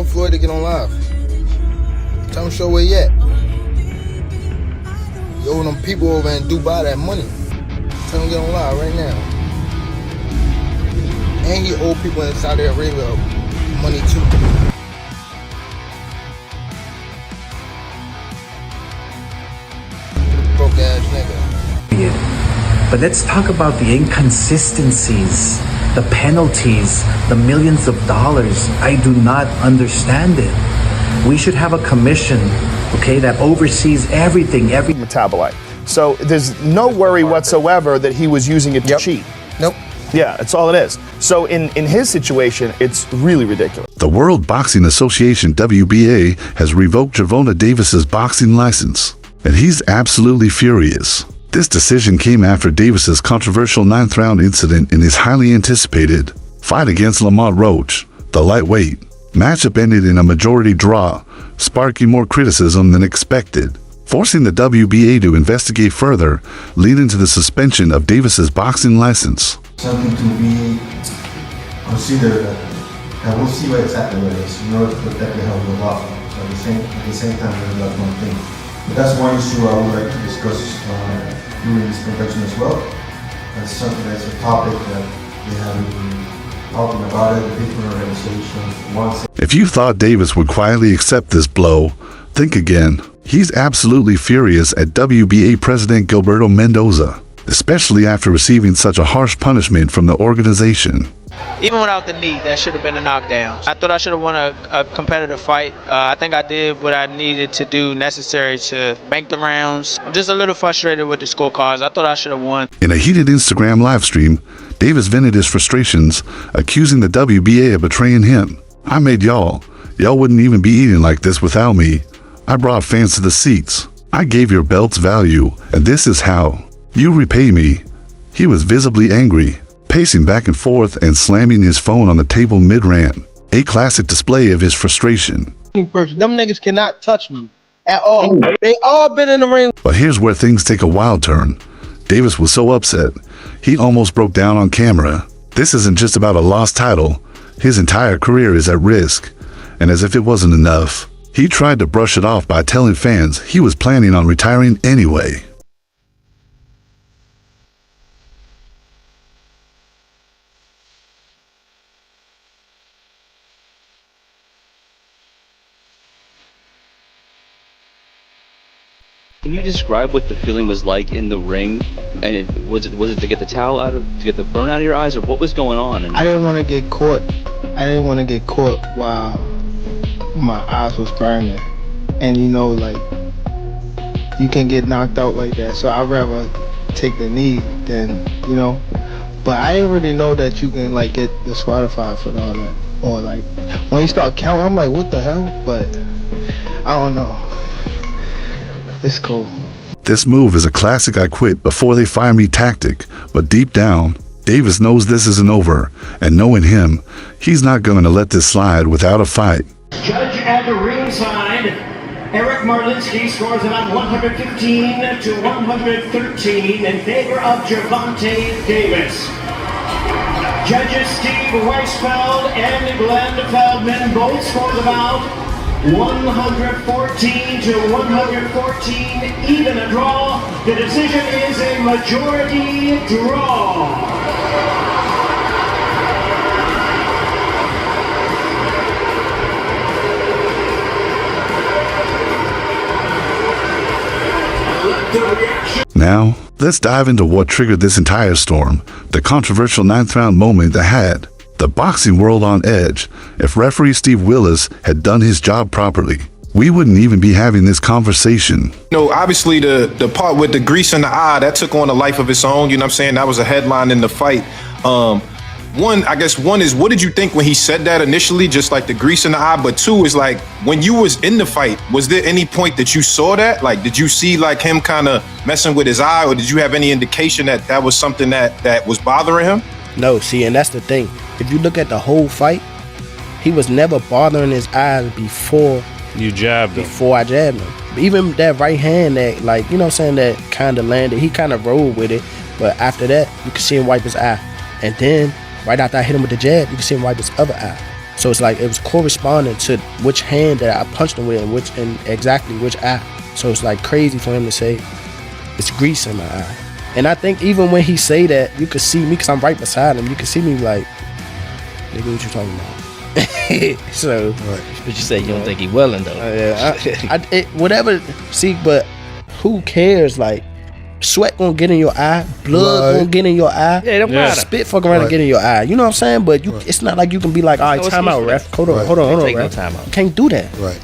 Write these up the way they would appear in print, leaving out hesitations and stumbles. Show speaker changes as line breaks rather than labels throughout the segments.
Floyd to get on live. Tell him show where he at. You owe them people over in Dubai that money. Tell him to get on live right now. And he owe people in Saudi Arabia money too. Broke ass nigga.
But let's talk about the inconsistencies, the penalties, the millions of dollars. I do not understand it. We should have a commission, okay, that oversees everything, every
metabolite. So there's no worry whatsoever that he was using it to cheat.
Nope.
Yeah, that's all it is. So in his situation, it's really ridiculous.
The World Boxing Association, WBA, has revoked Gervonta Davis's boxing license, and he's absolutely furious. This decision came after Davis's controversial 9th round incident in his highly anticipated fight against Lamont Roach, the lightweight. Matchup ended in a majority draw, sparking more criticism than expected, forcing the WBA to investigate further, leading to the suspension of Davis's boxing license.
Something to be considered, and we'll see what exactly what it is in order to protect the health of the law. So at the same time, there's one thing. But that's one issue I would like to discuss during this convention as well. That's something that's a topic that we haven't been talking about it, the different organizations.
If you thought Davis would quietly accept this blow, think again. He's absolutely furious at WBA President Gilberto Mendoza, especially after receiving such a harsh punishment from the organization.
Even without the knee, that should have been a knockdown. I thought I should have won a competitive fight. I think I did what I needed to do necessary to bank the rounds. I'm just a little frustrated with the scorecards. I thought I should have won.
In a heated Instagram live stream, Davis vented his frustrations, accusing the WBA of betraying him. I made y'all. Y'all wouldn't even be eating like this without me. I brought fans to the seats. I gave your belts value, and this is how you repay me. He was visibly angry, pacing back and forth and slamming his phone on the table mid-rant, a classic display of his frustration.
Them niggas cannot touch me at all. They all been in the ring.
But here's where things take a wild turn. Davis was so upset, he almost broke down on camera. This isn't just about a lost title. His entire career is at risk. And as if it wasn't enough, he tried to brush it off by telling fans he was planning on retiring anyway.
Can you describe what the feeling was like in the ring? And was it to get the towel out of, to get the burn out of your eyes, or what was going on?
I didn't want to get caught. I didn't want to get caught while my eyes was burning. And you know, like, you can get knocked out like that. So I'd rather take the knee than, you know. But I didn't really know that you can like get disqualified for all that. Or like, when you start counting, I'm like, what the hell? But I don't know. It's cool.
This move is a classic I quit before they fire me tactic, but deep down, Davis knows this isn't over, and knowing him, he's not going to let this slide without a fight.
Judge at the ringside, Eric Marlinsky scores about 115 to 113 in favor of Gervonta Davis. Judges Steve Weisfeld and Glenn Feldman both scored about 114 to 114, even a draw. The decision is a majority draw.
Now, let's dive into what triggered this entire storm, the controversial 9th round moment that had the boxing world on edge. If referee Steve Willis had done his job properly, we wouldn't even be having this conversation.
You know, obviously the part with the grease in the eye, that took on a life of its own, you know what I'm saying? That was a headline in the fight. One is, what did you think when he said that initially, just like the grease in the eye? But two is like, when you was in the fight, was there any point that you saw that? Like, did you see like him kind of messing with his eye, or did you have any indication that that was something that was bothering him?
No, see, and that's the thing. If you look at the whole fight, he was never bothering his eyes before
you jabbed him.
Before I jabbed him. Even that right hand that, like, you know what I'm saying, that kind of landed, he kind of rolled with it. But after that, you could see him wipe his eye. And then, right after I hit him with the jab, you could see him wipe his other eye. So it's like it was corresponding to which hand that I punched him with and exactly which eye. So it's like crazy for him to say it's grease in my eye. And I think even when he say that, you could see me because I'm right beside him. You can see me like, nigga, what you talking about? So,
But you say you don't think he willing though.
whatever. See, but who cares? Like, sweat gonna get in your eye, blood gonna get in your eye.
Yeah, it don't matter.
Spit fucking around and get in your eye. You know what I'm saying? But it's not like you can be like, all right, time out, ref. Hold on,
Take no
ref.
time out.
You can't do that.
Right.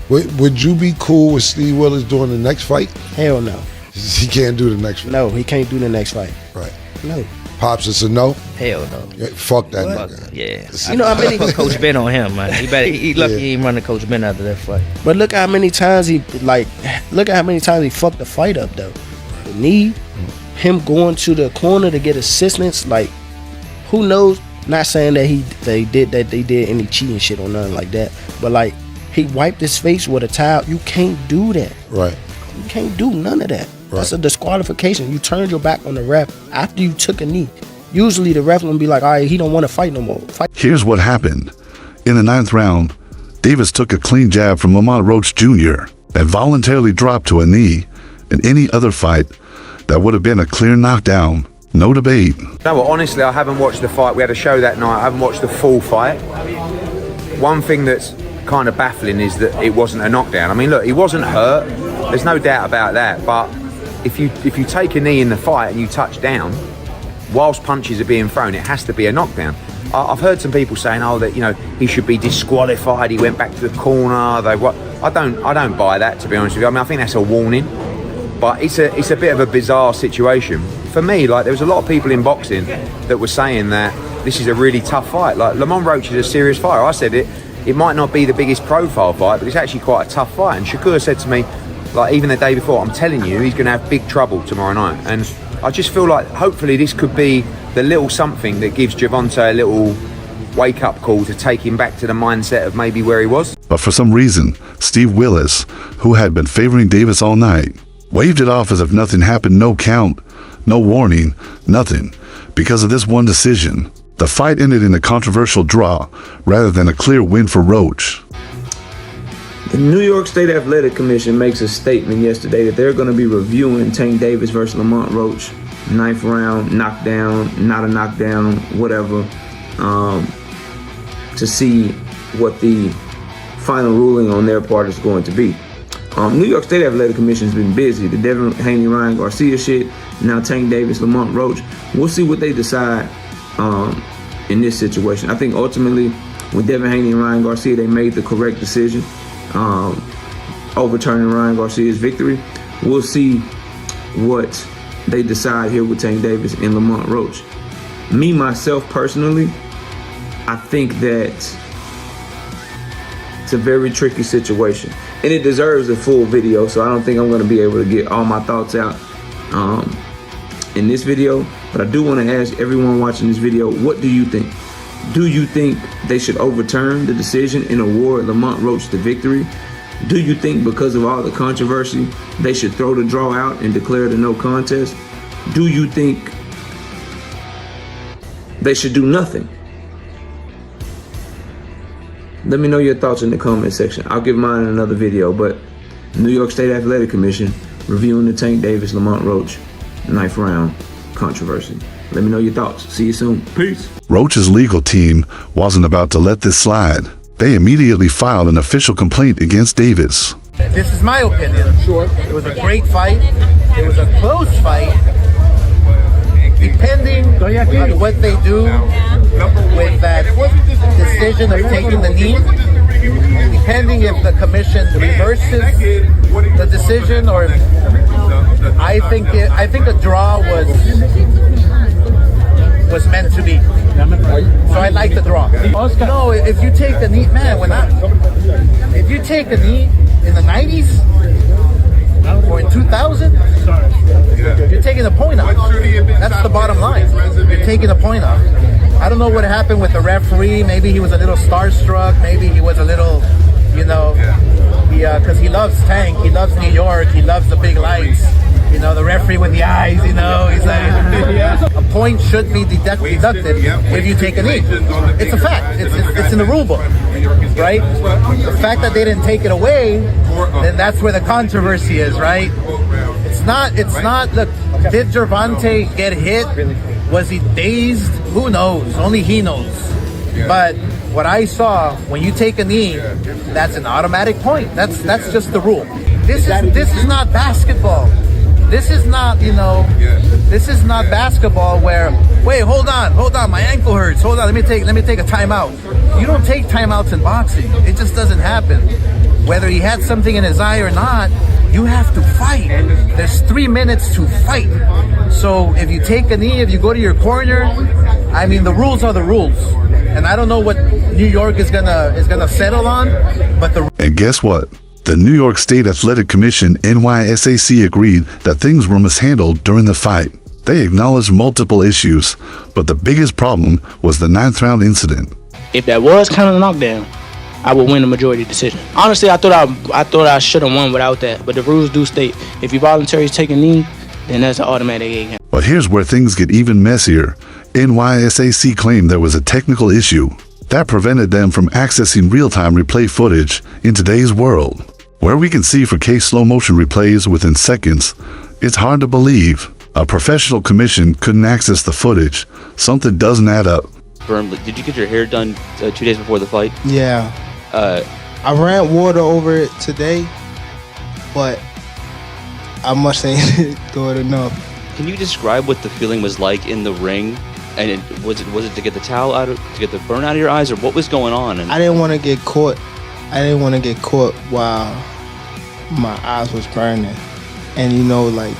Would you be cool with Steve Willis doing the next fight?
Hell no.
He can't do the next fight.
No, he can't do the next fight.
Right.
No.
Pops, it's a no.
Hell no.
Yeah, fuck that nigga.
Yeah.
You know how many
put Coach Ben on him, man. He lucky he ain't running Coach Ben after that fight.
But look how many times he fucked the fight up though. The knee, him going to the corner to get assistance, like who knows? Not saying that they did any cheating shit or nothing like that. But like he wiped his face with a towel. You can't do that.
Right.
You can't do none of that.
Right.
That's a disqualification. You turned your back on the ref after you took a knee. Usually the ref gonna be like, all right, he don't want to fight no more.
Here's what happened. In the 9th round, Davis took a clean jab from Lamont Roach Jr. that voluntarily dropped to a knee. In any other fight, that would have been a clear knockdown. No debate.
No, well, honestly, I haven't watched the fight. We had a show that night. I haven't watched the full fight. One thing that's kind of baffling is that it wasn't a knockdown. I mean, look, he wasn't hurt. There's no doubt about that. But if you take a knee in the fight and you touch down, whilst punches are being thrown, it has to be a knockdown. I've heard some people saying, oh, that he should be disqualified. He went back to the corner. I don't buy that, to be honest with you. I mean, I think that's a warning. But it's a bit of a bizarre situation. For me, like, there was a lot of people in boxing that were saying that this is a really tough fight. Like, Lamont Roach is a serious fighter. I said it might not be the biggest profile fight, but it's actually quite a tough fight. And Shakur said to me, like, even the day before, I'm telling you, he's going to have big trouble tomorrow night. And I just feel like hopefully this could be the little something that gives Gervonta a little wake-up call to take him back to the mindset of maybe where he was.
But for some reason, Steve Willis, who had been favoring Davis all night, waved it off as if nothing happened. No count, no warning, nothing. Because of this one decision, the fight ended in a controversial draw rather than a clear win for Roach.
The New York State Athletic Commission makes a statement yesterday that they're going to be reviewing Tank Davis versus Lamont Roach, 9th round, knockdown, not a knockdown, whatever, to see what the final ruling on their part is going to be. New York State Athletic Commission has been busy. The Devin Haney, Ryan Garcia shit, now Tank Davis, Lamont Roach. We'll see what they decide in this situation. I think ultimately with Devin Haney and Ryan Garcia, they made the correct decision, overturning Ryan Garcia's victory. We'll see what they decide here with Tank Davis and Lamont Roach. Me, myself, personally, I think that it's a very tricky situation. And it deserves a full video, so I don't think I'm going to be able to get all my thoughts out in this video. But I do want to ask everyone watching this video, what do you think? Do you think they should overturn the decision and award Lamont Roach the victory? Do you think because of all the controversy, they should throw the draw out and declare the no contest? Do you think they should do nothing? Let me know your thoughts in the comment section. I'll give mine in another video, but New York State Athletic Commission reviewing the Tank Davis, Lamont Roach, 9th round controversy. Let me know your thoughts. See you soon. Peace.
Roach's legal team wasn't about to let this slide. They immediately filed an official complaint against Davis.
This is my opinion. Sure. It was a great fight. It was a close fight. Depending on what they do with that decision of taking the knee, depending if the commission reverses the decision, or I think a draw was meant to be. So I like the draw. No, if you take the knee, man, if you take a knee in the 90s or in 2000, you're taking a point off. That's the bottom line. You're taking a point off. I don't know what happened with the referee. Maybe he was a little starstruck. Maybe he was a little, because he loves Tank. He loves New York. He loves the big lights. You know, the referee with the eyes, you know, he's like, a point should be deducted if you take a knee. It's a fact. It's in the rule book, right? The fact that they didn't take it away, then that's where the controversy is, right? It's not, look, did Gervonta get hit? Was he dazed? Who knows? Only he knows. But what I saw, when you take a knee, that's an automatic point. That's just the rule. This is not basketball. This is not, you know, this is not basketball where, wait, hold on, my ankle hurts. Hold on, let me take a timeout. You don't take timeouts in boxing. It just doesn't happen. Whether he had something in his eye or not, you have to fight. There's 3 minutes to fight. So if you take a knee, if you go to your corner, I mean, the rules are the rules. And I don't know what New York is gonna settle on, but
And guess what? The New York State Athletic Commission, NYSAC, agreed that things were mishandled during the fight. They acknowledged multiple issues, but the biggest problem was the 9th round incident.
If that was kind of a knockdown, I would win the majority decision. Honestly, I thought I should have won without that, but the rules do state if you voluntarily take a knee, then that's an automatic 8 count.
But here's where things get even messier. NYSAC claimed there was a technical issue that prevented them from accessing real-time replay footage in today's world. Where we can see 4K slow-motion replays within seconds, it's hard to believe a professional commission couldn't access the footage. Something doesn't add up.
Did you get your hair done 2 days before the fight?
Yeah. I ran water over it today, but I must say do it enough.
Can you describe what the feeling was like in the ring? And was it to get the towel out, to get the burn out of your eyes, or what was going on?
I didn't want to get caught. I didn't want to get caught while my eyes was burning, and you know, like,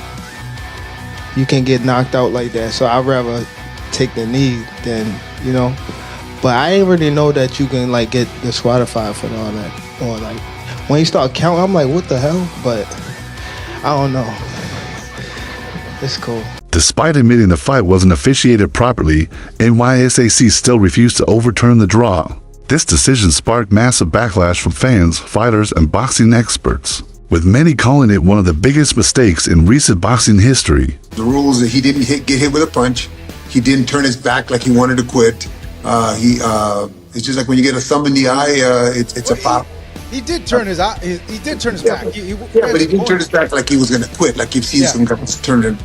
you can get knocked out like that. So I'd rather take the knee than, you know. But I didn't really know that you can like get disqualified for all that. Or like when you start counting, I'm like, what the hell? But I don't know. It's cool.
Despite admitting the fight wasn't officiated properly, NYSAC still refused to overturn the draw. This decision sparked massive backlash from fans, fighters, and boxing experts, with many calling it one of the biggest mistakes in recent boxing history.
The rules that he didn't get hit with a punch. He didn't turn his back like he wanted to quit. It's just like when you get a thumb in the eye, it's a foul.
He did turn his eye. He did turn his back.
But he didn't turn his back like he was going to quit. Like you've seen some guys turn it.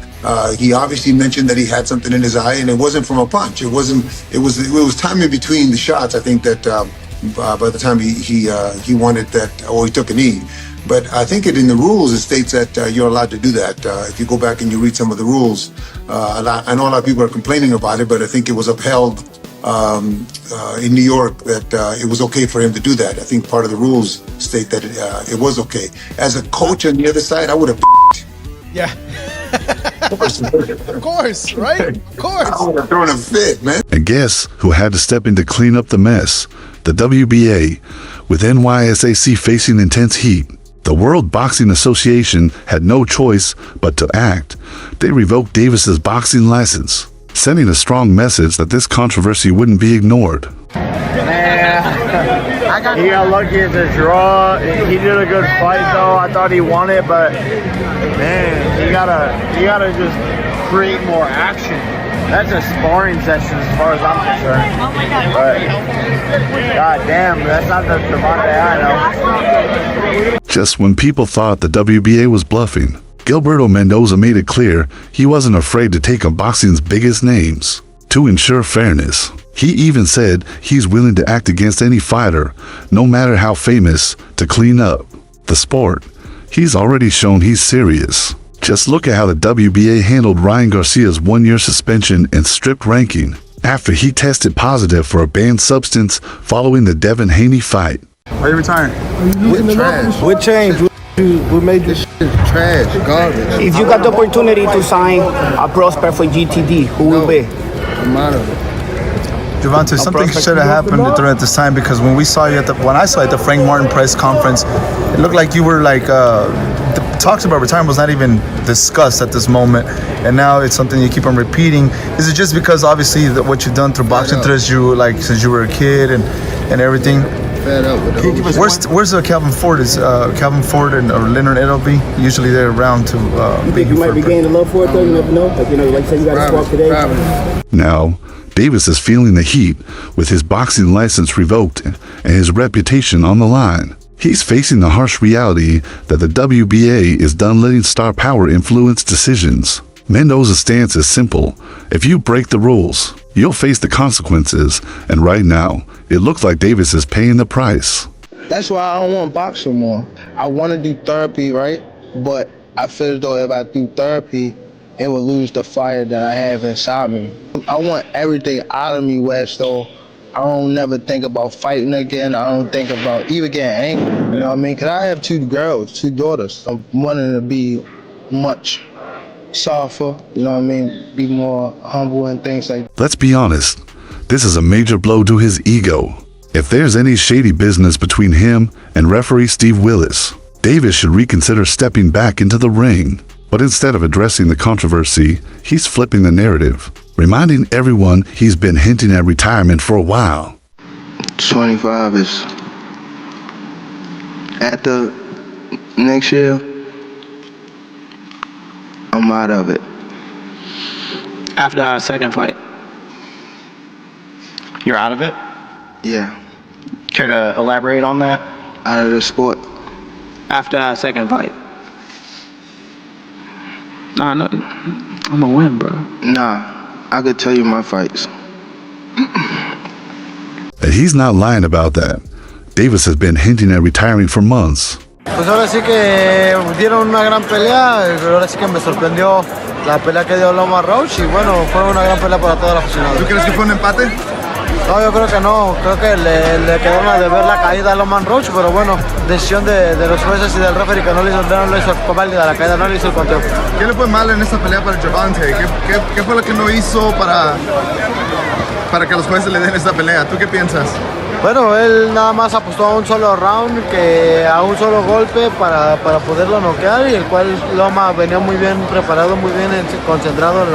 He obviously mentioned that he had something in his eye, and it wasn't from a punch. It wasn't. It was time in between the shots. I think that by the time he wanted that, or he took a knee. But I think in the rules it states that you're allowed to do that. If you go back and you read some of the rules, I know a lot of people are complaining about it, but I think it was upheld in New York that it was okay for him to do that. I think part of the rules state that it was okay. As a coach on the other side, I would have.
Yeah. Of course, right? Of course.
I would have thrown a fit, man.
And guess who had to step in to clean up the mess? The WBA, with NYSAC facing intense heat. The World Boxing Association had no choice but to act. They revoked Davis's boxing license, sending a strong message that this controversy wouldn't be ignored.
He got lucky at the draw. He did a good fight though. I thought he won it, but man, you gotta just create more action. That's a sparring session as far as I'm concerned. But god damn, that's not the Gervonta I know.
Just when people thought the WBA was bluffing, Gilberto Mendoza made it clear he wasn't afraid to take on boxing's biggest names to ensure fairness. He even said he's willing to act against any fighter, no matter how famous, to clean up the sport. He's already shown he's serious. Just look at how the WBA handled Ryan Garcia's 1-year suspension and strict ranking after he tested positive for a banned substance following the Devin Haney fight.
Are you retiring?
With trash. What changed? What made this shit trash, garbage?
If you got the opportunity to sign a prospect for GTD, who will be?
Gervonta, something should have happened during this time, because when I saw you at the Frank Martin press conference, it looked like you were like the talks about retirement was not even discussed at this moment, and now it's something you keep on repeating. Is it just because obviously what you've done through boxing since you were a kid and everything?
fed up with the whole shit.
Where's Calvin Ford? Is Calvin Ford and or Leonard Edelby? Usually they're around to
You might be gaining love for it though. You never know. Like like you said, you got to spark today.
Now, Davis is feeling the heat with his boxing license revoked and his reputation on the line. He's facing the harsh reality that the WBA is done letting star power influence decisions. Mendoza's stance is simple. If you break the rules, you'll face the consequences, and right now, it looks like Davis is paying the price.
That's why I don't want to box no more. I want to do therapy, right? But I feel as though if I do therapy, it will lose the fire that I have inside me. I want everything out of me, West, so I don't never think about fighting again. I don't think about even getting angry, you know what I mean? Because I have 2 girls, 2 daughters. I'm wanting to be much softer, you know what I mean? Be more humble and things like that.
Let's be honest, this is a major blow to his ego. If there's any shady business between him and referee Steve Willis, Davis should reconsider stepping back into the ring. But instead of addressing the controversy, he's flipping the narrative, reminding everyone he's been hinting at retirement for a while.
25 is at the next year, I'm out of it.
After our second fight.
You're out of it?
Yeah.
Care to elaborate on that?
Out of the sport.
After our second fight. Nah, no, I'm gonna win, bro.
Nah, I could tell you my fights.
And he's not lying about that. Davis has been hinting at retiring for months.
Pues ahora sí que dieron una gran pelea, pero ahora sí que me sorprendió la pelea que dio Loma Roach y bueno, fue una gran pelea para toda la aficionada.
¿Tú crees que fue un empate?
No, yo creo que no, creo que le quedaron a deber la caída a Loman Roach, pero bueno, decisión de los jueces y del referee que no le hizo válida la caída, no le hizo el conteo.
¿Qué le fue mal en esta pelea para Gervonta? ¿Qué fue lo que no hizo para que los jueces le den esta pelea? ¿Tú qué piensas?
Bueno, él nada más apostó a un solo round, a un solo golpe para poderlo noquear y el cual Loma venía muy bien preparado, muy bien concentrado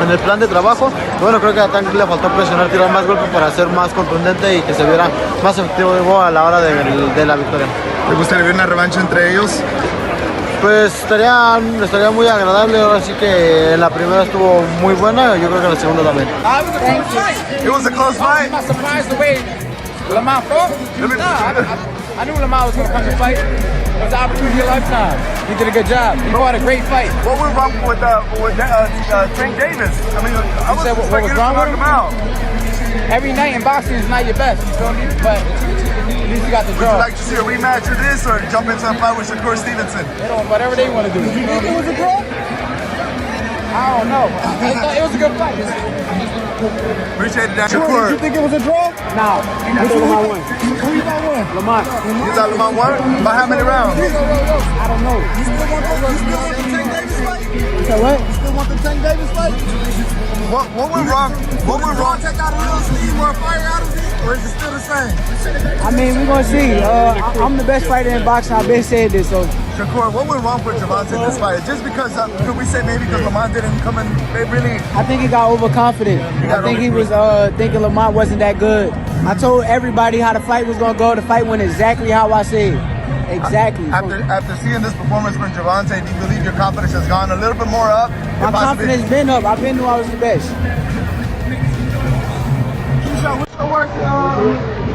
en el plan de trabajo. Bueno, creo que a Tank le faltó presionar, tirar más golpes para ser más contundente y que se viera más efectivo a la hora de la victoria.
¿Te gustaría ver una revancha entre ellos?
Pues estaría muy agradable, ahora sí que la primera estuvo muy buena, yo creo que la segunda también.
It was a close fight.
I'm not surprised the way Lamar fought. I knew Lamar was going to come to fight. It was the opportunity of a lifetime. He did a good job. He fought a great fight.
What went wrong with Tank Davis? I mean, I was
what was wrong with him? Every night in boxing is not your best, you feel me? But at least you got the draw.
Would you like to see a rematch of this or jump into a fight with Shakur Stevenson?
Whatever they want to do. You think it was a draw? I don't know. It was a good fight.
Appreciate that.
Shakur, you think it was a draw? No. Which one Lamar won? Who you thought won? Lamar.
You thought Lamar won? By how many rounds?
I don't know.
You still want the Tank Davis fight?
You said what?
You still want the Tank Davis fight? What went wrong? What went wrong? Take out a little steam or fire out of it, or is it still the same?
I mean, we're gonna see. I'm the best fighter in boxing. I've been saying this, so.
Shakur, what went wrong for Gervonta in this fight? Just because, could we say maybe because Lamont didn't come in, they really...
I think he got overconfident. I think he was thinking Lamont wasn't that good. I told everybody how the fight was gonna go. The fight went exactly how I said. Exactly.
After seeing this performance from Gervonta, do you believe your confidence has gone a little bit more up?
My confidence been up. I've been knew I was the best.
Keyshawn, what's your worst?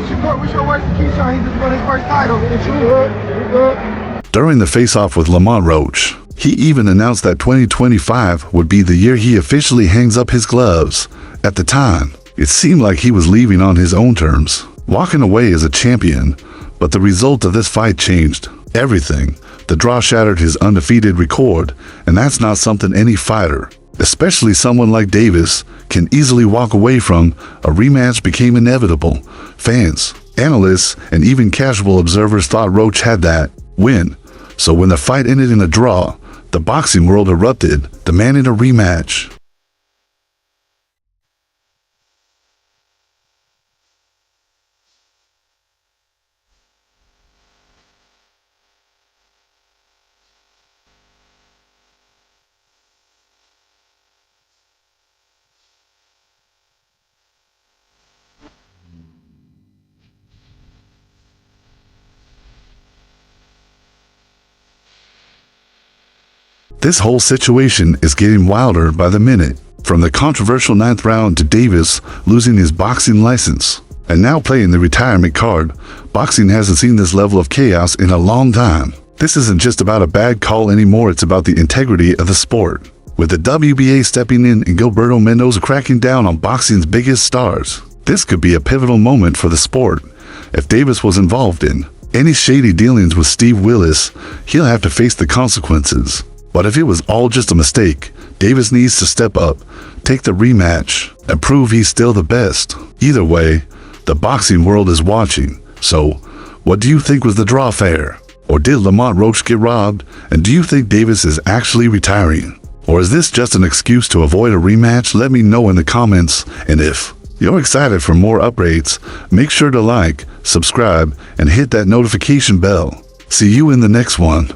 Shakur, what's your worst? Keyshawn, he just won his first title.
During the face-off with Lamont Roach, he even announced that 2025 would be the year he officially hangs up his gloves. At the time, it seemed like he was leaving on his own terms, walking away as a champion. But the result of this fight changed everything. The draw shattered his undefeated record, and that's not something any fighter, especially someone like Davis, can easily walk away from. A rematch became inevitable. Fans, analysts, and even casual observers thought Roach had that win. So when the fight ended in a draw, the boxing world erupted, demanding a rematch. This whole situation is getting wilder by the minute. From the controversial 9th round to Davis losing his boxing license, and now playing the retirement card, boxing hasn't seen this level of chaos in a long time. This isn't just about a bad call anymore, it's about the integrity of the sport. With the WBA stepping in and Gilberto Mendoza cracking down on boxing's biggest stars, this could be a pivotal moment for the sport. If Davis was involved in any shady dealings with Steve Willis, he'll have to face the consequences. But if it was all just a mistake, Davis needs to step up, take the rematch, and prove he's still the best. Either way, the boxing world is watching. So, what do you think was the draw fair? Or did Lamont Roach get robbed? And do you think Davis is actually retiring? Or is this just an excuse to avoid a rematch? Let me know in the comments. And if you're excited for more updates, make sure to like, subscribe, and hit that notification bell. See you in the next one.